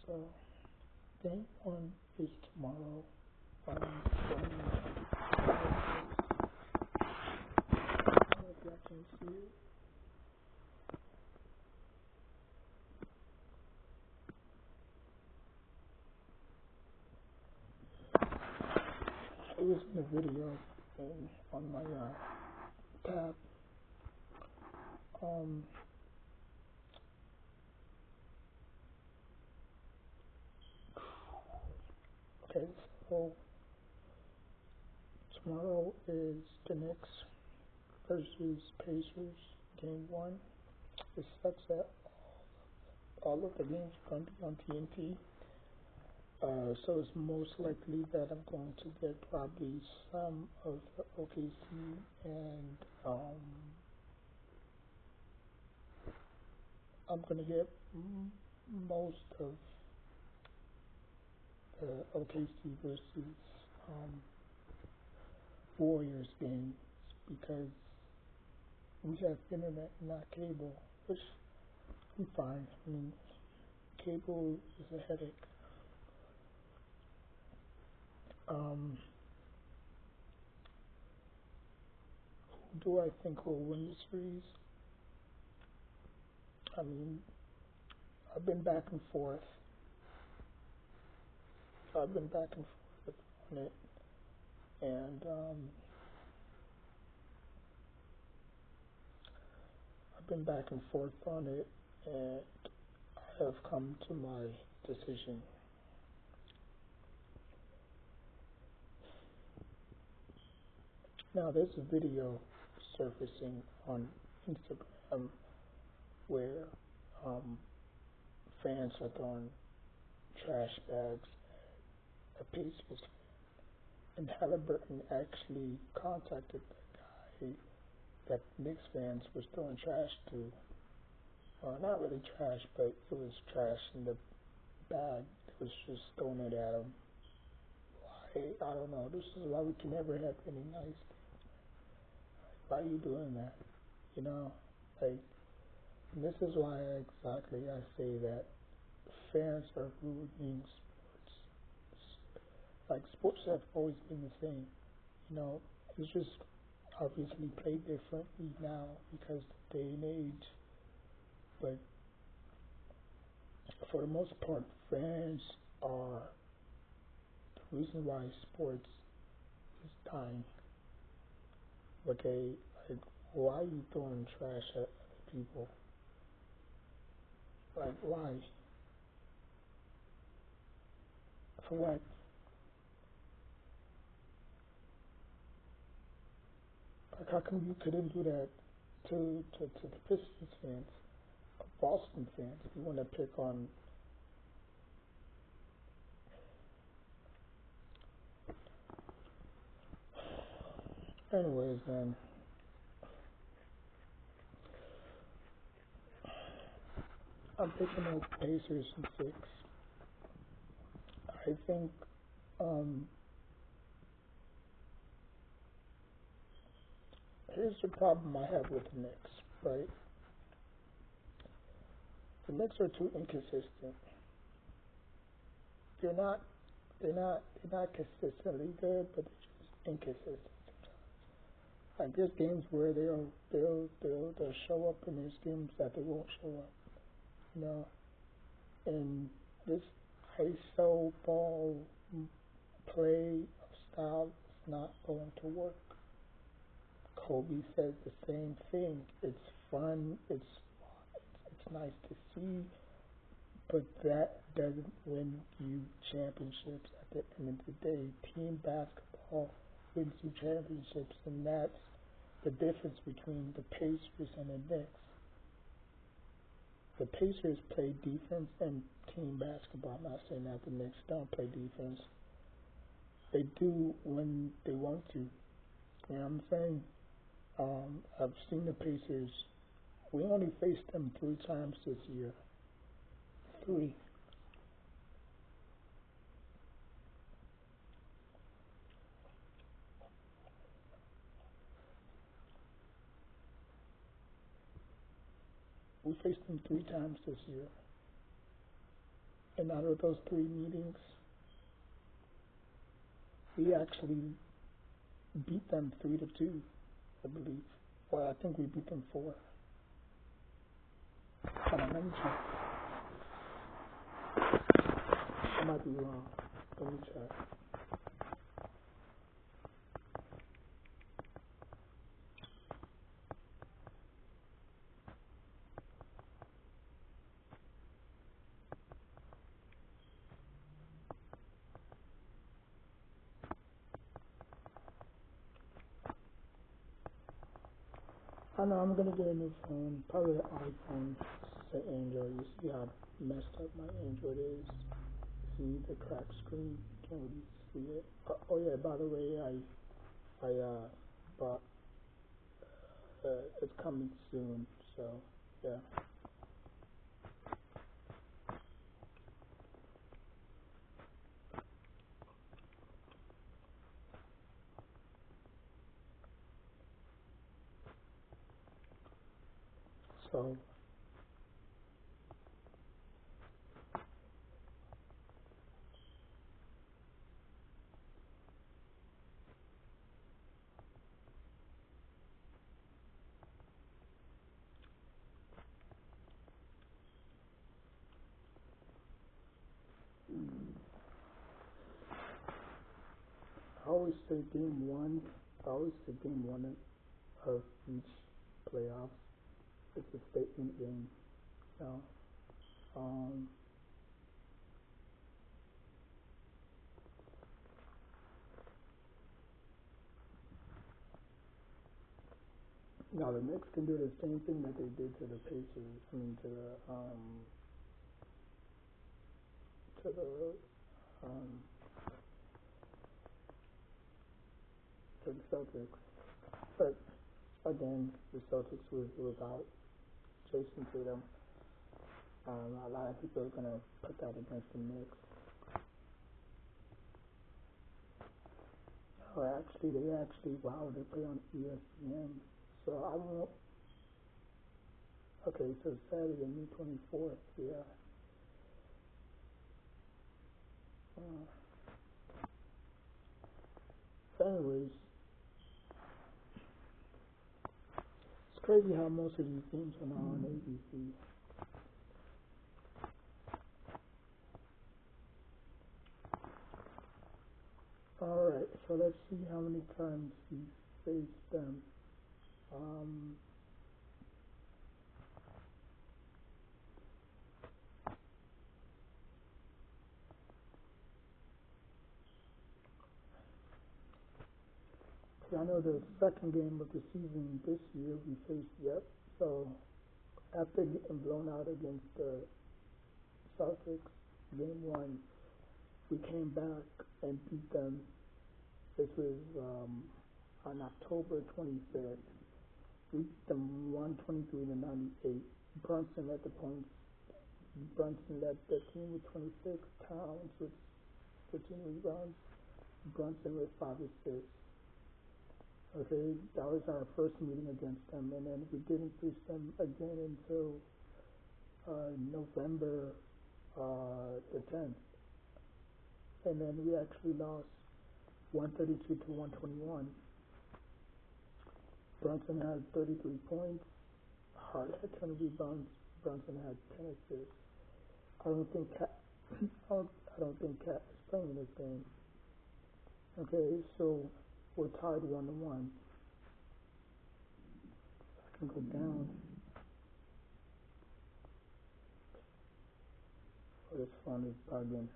So game one is tomorrow. When if y'all can see it. It was in the video on my tab. Okay, so tomorrow is the Knicks versus Pacers, game one. It sucks that all of the games are going to be on TNT. So it's most likely that I'm going to get probably some of the OKC and I'm going to get most of the OKC versus Warriors games because we have internet, not cable, which I'm fine. I mean, cable is a headache. Who do I think will win the series? I mean, I've been back and forth. on it, and I've been back and forth on it, and I have come to my decision. Now, there's a video surfacing on Instagram where fans are throwing trash bags at a Pacers, and Halliburton actually contacted the guy that Knicks fans was throwing trash to. Not really trash, but it was trash in the bag. It was just throwing it at him. I don't know. This is why we can never have any nice things. Why are you doing that? You know, like, and this is why exactly I say that fans are ruining sports. Like, sports have always been the same. You know, it's just obviously played differently now because of the day and age. But for the most part, fans are the reason why sports is dying. Okay, like, why are you throwing trash at other people? Like, why? For what? Like, how come you couldn't do that to the Pistons fans, or Boston fans? If you want to pick on. Anyways, man. I'm picking up Pacers in 6. I think here's the problem I have with the Knicks, right? The Knicks are too inconsistent. They're not consistently good, but they're just inconsistent. Like, there's games where they'll show up, and there's games that they won't show up. You know, and this ISO ball play style is not going to work. Kobe says the same thing. It's fun. It's nice to see, but that doesn't win you championships. At the end of the day, team basketball wins you championships, and that's the difference between the Pacers and the Knicks. The Pacers play defense and team basketball. I'm not saying that the Knicks don't play defense. They do when they want to. You know what I'm saying? I've seen the Pacers. We only faced them 3 times this year. 3. We faced them 3 times this year. And out of those three meetings, we actually beat them 3-2, I believe. Well, I think we beat them 4. Hold on, let me check. I might be wrong. Let me check. I know I'm gonna get a new phone, probably an iPhone. It's an Android. You see how messed up my Android is. See the cracked screen? Can't really see it. Oh yeah, by the way, I bought. It's coming soon. So yeah. So I always say game one. I always say game one of each playoff. It's a statement game. You know? Um, Now the Knicks can do the same thing that they did to the Pacers. I mean to the um to the Celtics. But again, the Celtics was without Jason Tatum. A lot of people are gonna put that against the Knicks. Or wow, they play on ESPN. So I won't. Okay, so Saturday, May 24th. Yeah. Uh, so anyways, it's crazy how most of these games are now on ABC. Alright, so let's see how many times he faced them. Um, I know the second game of the season this year we faced, yep. So after getting blown out against the Celtics, game one, we came back and beat them. This was on October 25th. We beat them 123-98. Brunson led the points. Brunson led the team with 26. Towns with 15 rebounds. Brunson with 5 assists. Okay, that was our first meeting against them, and then we didn't face them again until November the 10th. And then we actually lost 132 to 121. Brunson had 33 points. Hart had 10 rebounds. Brunson had 10 assists. I don't think Cat is playing this game. Okay, so we're tied 1-1. I can go down. Oh, this phone is bugging.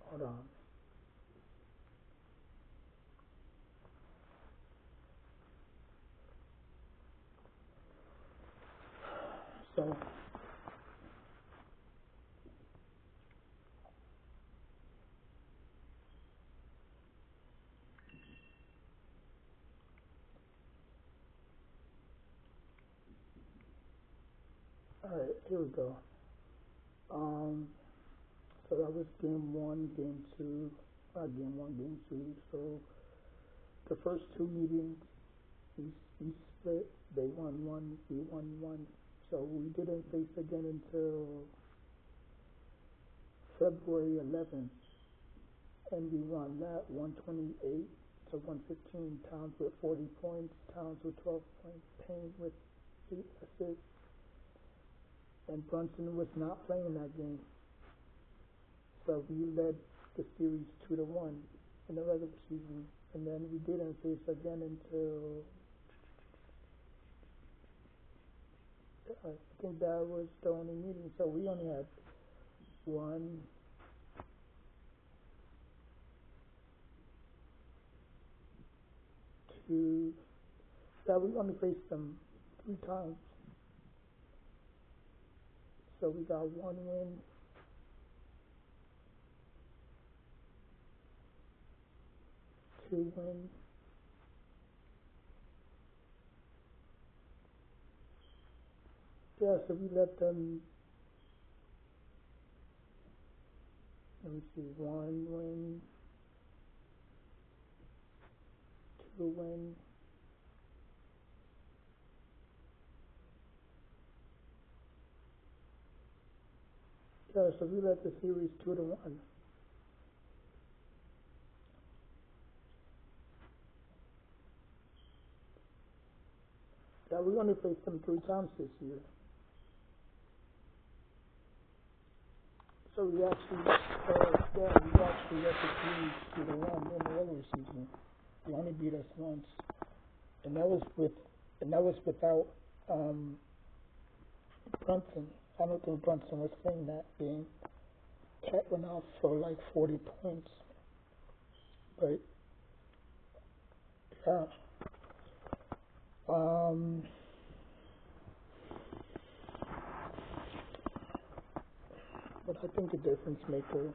Hold on. So alright, here we go. Um So that was game one, game two, game one, game two. So the first two meetings, we split. They won one, we won one. So we didn't face again until February 11th, and we won that 128 to 115. Towns with 40 points, Towns with 12 points, Payne with 8 assists, and Brunson was not playing that game. So we led the series 2-1 in the regular season, and then we didn't face again until I think that was the only meeting. So we only had one, two. Yeah, we only faced them 3 times. So we got 1 win, 2 wins. Yeah, so we let them, let me see, 1 win, 2 wins. Yeah, so we led the series 2-1. Yeah, we only faced them 3 times this year. So we actually, we actually led the series 2-1 in the regular season. They only beat us once, and that was without Brunson. I don't think Brunson was playing that game. Cat went off for like 40 points, but yeah. Um, but I think the difference maker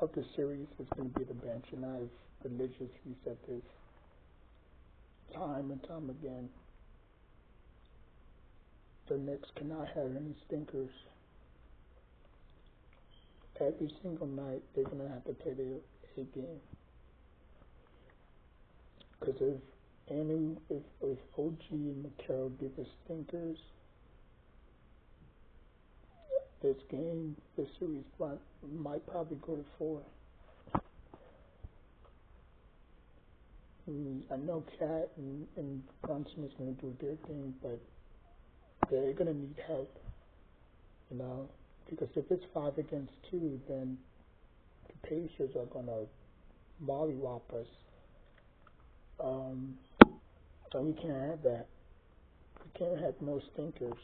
of the series is going to be the bench, and I've religiously said this time and time again. The Knicks cannot have any stinkers. Every single night they're going to have to play their A game. Because if OG and Mikal give us stinkers, this series might probably go to 4. I know Cat and Brunson is going to do their thing, but they're going to need help, because if it's 5 against 2, then the Pacers are going to mollywop us. And we can't have that. We can't have no stinkers.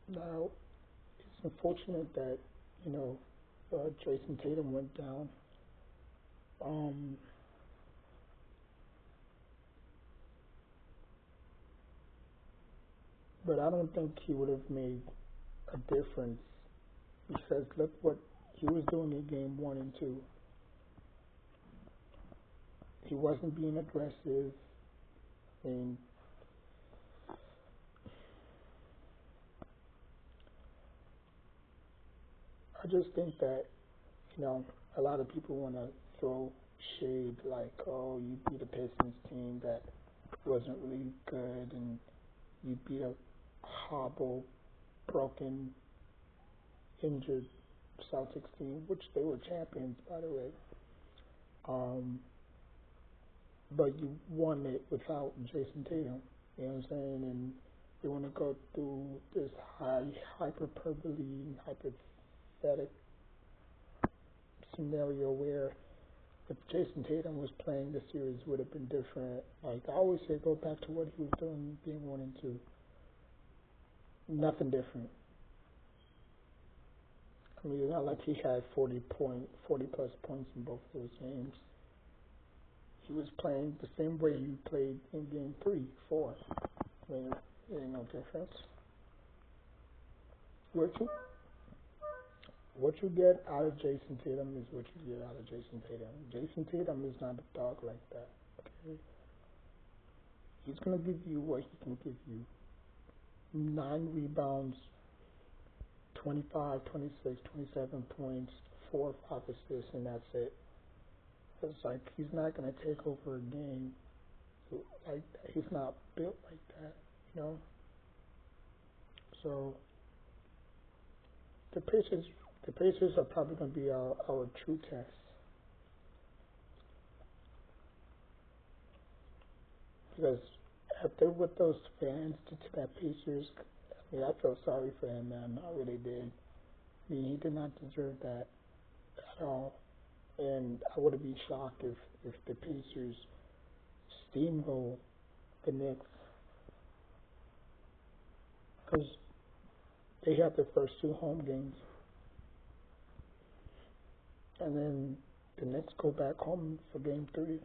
Now, it's unfortunate that, Jason Tatum went down. But I don't think he would have made a difference, because look what he was doing in game 1 and 2. He wasn't being aggressive, and I just think that, a lot of people want to throw shade like, oh, you beat a Pistons team that wasn't really good, and you beat a hobble, broken, injured Celtics team, which they were champions, by the way. But you won it without Jason Tatum, you know what I'm saying? And they want to go through this hyperbole, hypothetic scenario where if Jason Tatum was playing, the series would have been different. Like I always say, go back to what he was doing, being 1 and 2. Nothing different. I mean, it's not like he had 40 plus points in both of those games. He was playing the same way he played in game 3, 4. I mean, there ain't no difference. What you get out of Jason Tatum is what you get out of Jason Tatum. Jason Tatum is not a dog like that. Okay? He's gonna give you what he can give you. 9 rebounds, 25, 26, 27 points, 4 or 5 assists, and that's it. It's like he's not gonna take over a game like that. He's not built like that, you know. So the Pacers, the Pacers are probably gonna be our true test because after what those fans did to that Pacers, I mean, I felt sorry for him, man. I really did. I mean, he did not deserve that at all. And I wouldn't be shocked if the Pacers steamroll the Knicks because they have their first 2 home games, and then the Knicks go back home for game 3.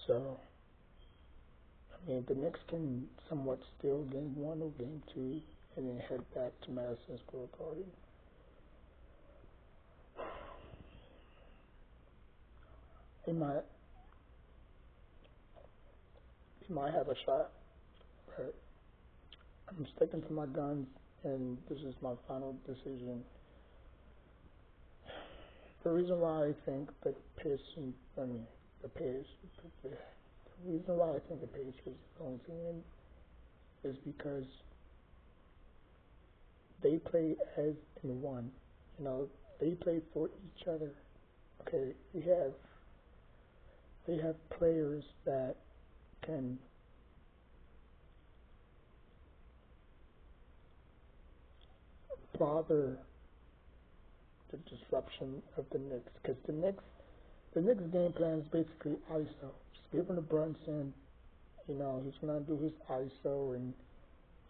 So, I mean, the Knicks can somewhat steal game 1 or game 2 and then head back to Madison Square Garden. They might have a shot, but I'm sticking to my guns, and this is my final decision. The reason why I think the Pacers, I mean, the Pacers, the reason why I think the Pacers are going to win is because they play as in one. You know, they play for each other. Okay, they have players that can bother the disruption of the Knicks because the Knicks game plan is basically ISO. Just give him to Brunson. You know, he's gonna do his ISO, and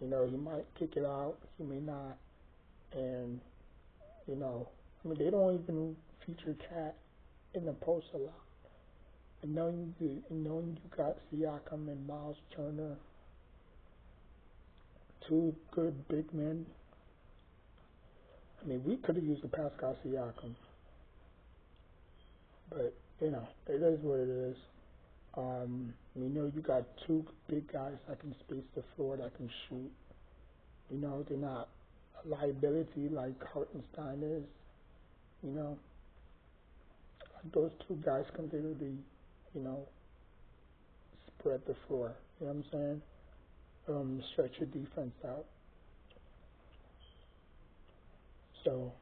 you know he might kick it out, he may not, and you know, I mean they don't even feature Cat in the post a lot. And knowing you got Siakam and Miles Turner, 2 good big men. I mean, we could have used a Pascal Siakam, but you know, it is what it is. We know you got 2 big guys that can space the floor, that can shoot. You know, they're not a liability like Hartenstein is. You know, like those 2 guys can literally, you know, spread the floor. You know what I'm saying? Stretch your defense out. So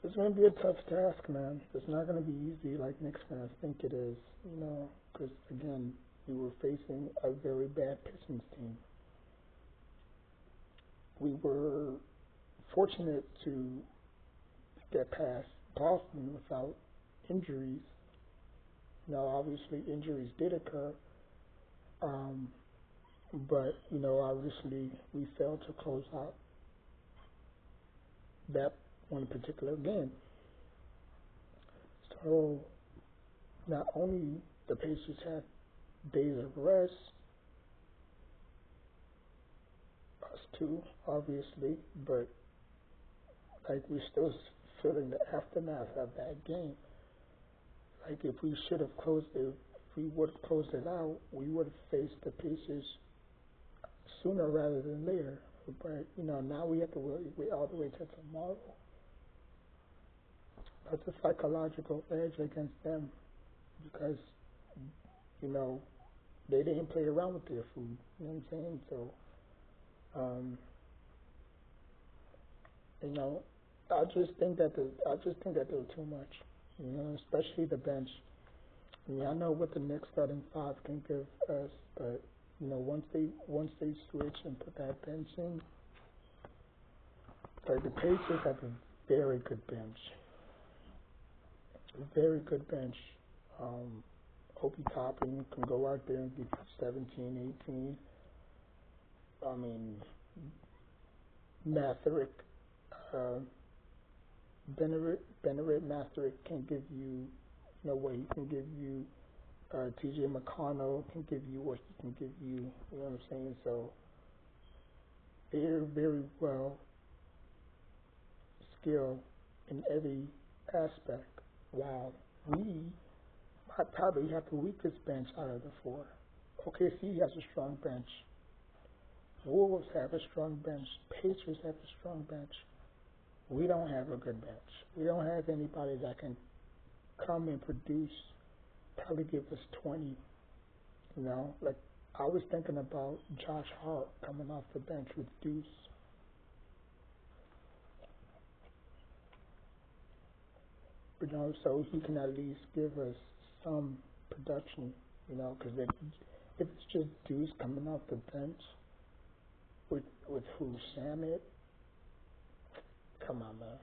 it's going to be a tough task, man. It's not going to be easy like Knicks fans think it is. You know, because again, we were facing a very bad Pistons team. We were fortunate to get past Boston without injuries. Now, obviously, injuries did occur, um, but you know, obviously, we failed to close out that one particular game. So, not only the Pacers had days of rest, us too, obviously, but like we're still feeling the aftermath of that game. Like if we should have closed it, if we would have closed it out, we would have faced the Pacers sooner rather than later. But you know, now we have to wait all the way till tomorrow. That's a psychological edge against them because you know they didn't play around with their food. You know what I'm saying? So, um, you know, I just think that they're too much. You know, especially the bench. I mean, I know what the Knicks starting 5 can give us, but you know, once they switch and put that bench in, like the Pacers have a very good bench, a very good bench. Um, Obi Toppin can go out there and give you 17, 18. I mean, Matherick, uh, Bennett Matherick can give you, you know what he can give you. T.J. McConnell can give you what he can give you. You know what I'm saying? So they're very well skilled in every aspect. While we might probably have the weakest bench out of the 4. OKC has a strong bench. Wolves have a strong bench. Pacers have a strong bench. We don't have a good bench. We don't have anybody that can come and produce, probably give us 20. Like I was thinking about Josh Hart coming off the bench with Deuce. So he can at least give us some production. Because if it's just Deuce coming off the bench with who Shamit, come on, man.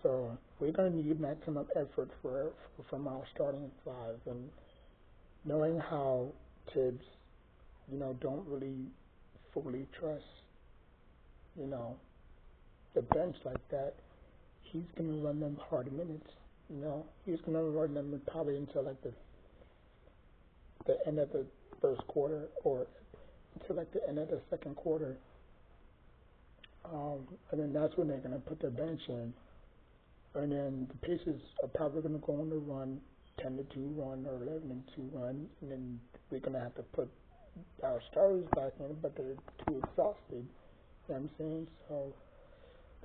So we're gonna need maximum effort from our starting five, and knowing how Tibbs, don't really fully trust, you know, the bench like that. He's gonna run them hard minutes. He's gonna run them probably until like the end of the first quarter or until like the end of the second quarter. And then that's when they're gonna put their bench in. And then the Pacers are probably gonna go on the run, 10-2 run or 11-2 run, and then we're gonna have to put our stars back in, but they're too exhausted. You know what I'm saying? So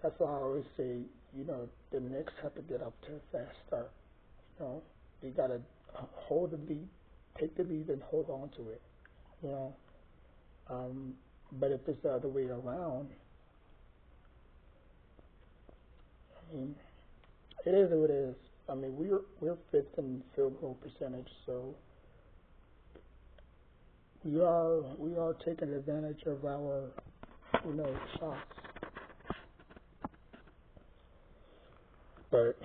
that's why I always say, the Knicks have to get up to a fast start. They gotta hold the lead, take the lead, and hold on to it. You know, but if it's the other way around, I mean, it is what it is. I mean, we're fifth in field goal percentage, so we are taking advantage of our shots. But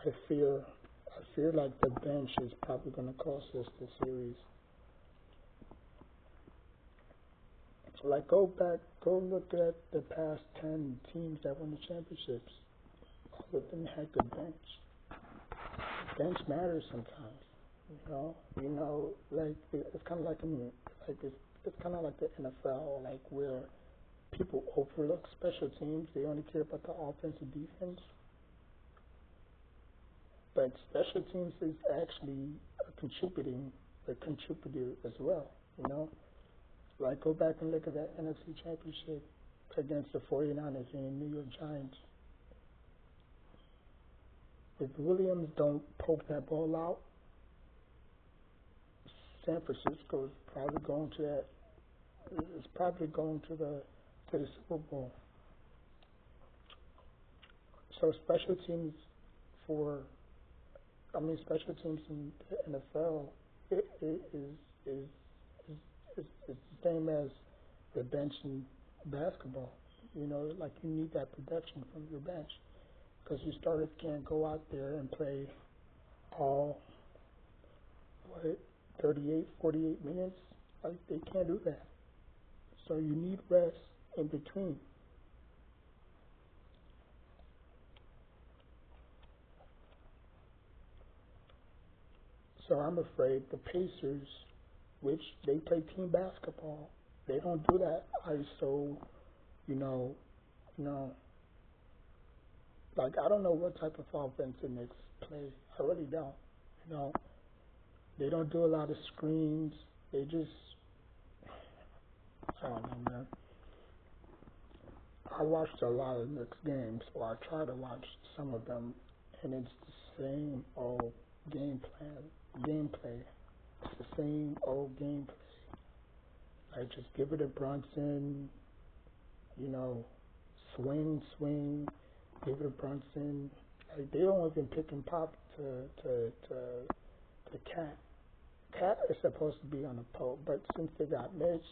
I feel like the bench is probably going to cost us the series. Like go look at the past 10 teams that won the championships. All of them had good bench. Bench matters sometimes. Like it's kind of like it's kind of like the NFL, like where people overlook special teams. They only care about the offense and defense. But special teams is actually a contributor as well. Like go back and look at that NFC Championship against the 49ers and the New York Giants. If Williams don't poke that ball out, San Francisco is probably going to that. It's probably going to the Super Bowl. So special teams special teams in the NFL is the same as the bench in basketball. Like you need that production from your bench because your starters can't go out there and play all 38, 48 minutes. Like they can't do that. So you need rest in between. So I'm afraid the Pacers, which they play team basketball, they don't do that ISO, like I don't know what type of offense the Knicks play. I really don't. They don't do a lot of screens. They just, I don't know, man. I watched a lot of Knicks games, or I try to watch some of them, and it's the same old gameplay. It's the same old gameplay. Like just give it to Brunson, swing, give it to Brunson. Like they don't even pick and pop to Cat. Cat is supposed to be on the pole, but since they got Mitch,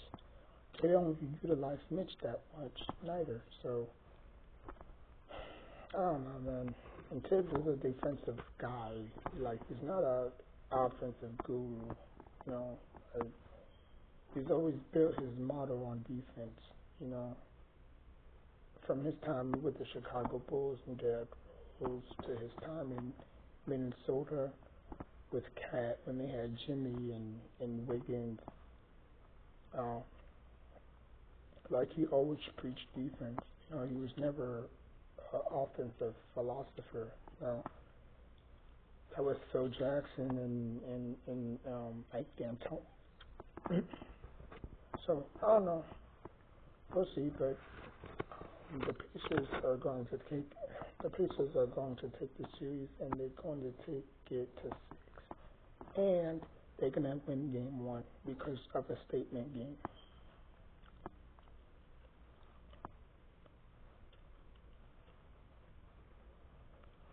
they don't even utilize Mitch that much neither. So I don't know, man. And Tibbs is a defensive guy. Like he's not a offensive guru. Like, he's always built his model on defense. From his time with the Chicago Bulls and Derrick Rose to his time in Minnesota with Cat when they had Jimmy and Wiggins. Like he always preached defense. He was never an offensive philosopher. That was Phil Jackson and Mike D'Antoni. So I don't know. We'll see, but the Pacers are going to take the series and they're going to take it to 6, and they're gonna win game 1 because of a statement game.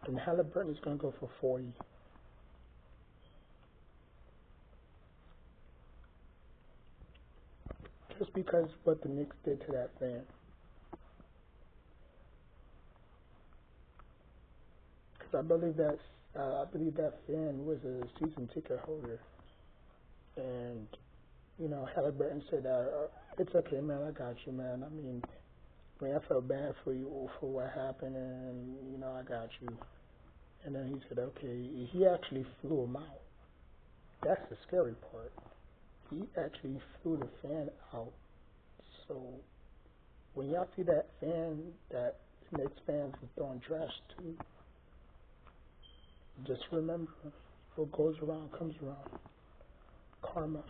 And Halliburton is gonna go for 40. Just because what the Knicks did to that fan. Because I believe that fan was a season ticket holder, and Halliburton said, "It's okay, man. I got you, man. I felt bad for you for what happened, and I got you." And then he said, "Okay." He actually flew him out. That's the scary part. He actually flew the fan out. So when y'all see that fan, that Knicks fans was throwing trash too, just remember, what goes around comes around. Karma.